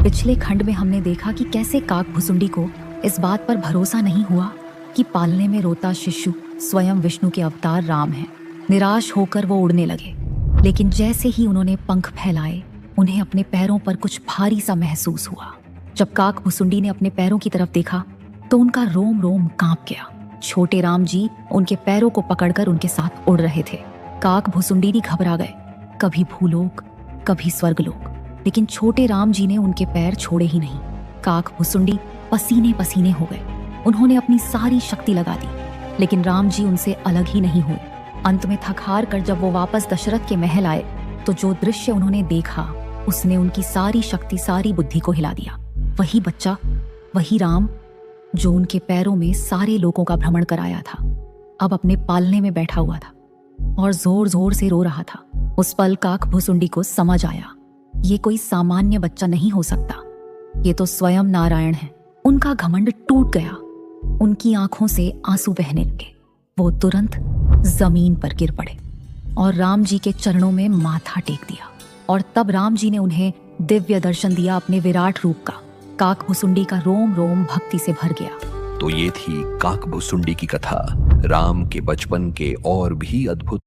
पिछले खंड में हमने देखा कि कैसे काक भुसुंडी को इस बात पर भरोसा नहीं हुआ कि पालने में रोता शिशु स्वयं विष्णु के अवतार राम है। निराश होकर वो उड़ने लगे, लेकिन जैसे ही उन्होंने पंख फैलाए उन्हें अपने पैरों पर कुछ भारी सा महसूस हुआ। जब काक भुसुंडी ने अपने पैरों की तरफ देखा तो उनका रोम रोम कांप गया। छोटे राम जी उनके पैरों को पकड़कर उनके साथ उड़ रहे थे। काक भुसुंडी भी घबरा गए, कभी भूलोक कभी स्वर्गलोक, लेकिन छोटे राम जी ने उनके पैर छोड़े ही नहीं। काक भुसुंडी पसीने पसीने हो गए। उन्होंने अपनी सारी शक्ति लगा दी, लेकिन राम जी उनसे अलग ही नहीं हुए। अंत में थक हार कर जब वो वापस दशरथ के महल आए तो जो दृश्य उन्होंने देखा उसने उनकी सारी शक्ति, सारी बुद्धि को हिला दिया। वही बच्चा, वही राम जो उनके पैरों में सारे लोगों का भ्रमण कराया था, अब अपने पालने में बैठा हुआ था और जोर जोर से रो रहा था। उस पल काक भुसुंडी को समझ आया, ये कोई सामान्य बच्चा नहीं हो सकता, ये तो स्वयं नारायण है। उनका घमंड टूट गया, उनकी आंखों से आंसू बहने लगे। वो तुरंत जमीन पर गिर पड़े और राम जी के चरणों में माथा टेक दिया। और तब राम जी ने उन्हें दिव्य दर्शन दिया अपने विराट रूप का। काक भुसुंडी का रोम रोम भक्ति से भर गया। तो ये थी काक भुसुंडी की कथा। राम के बचपन के और भी अद्भुत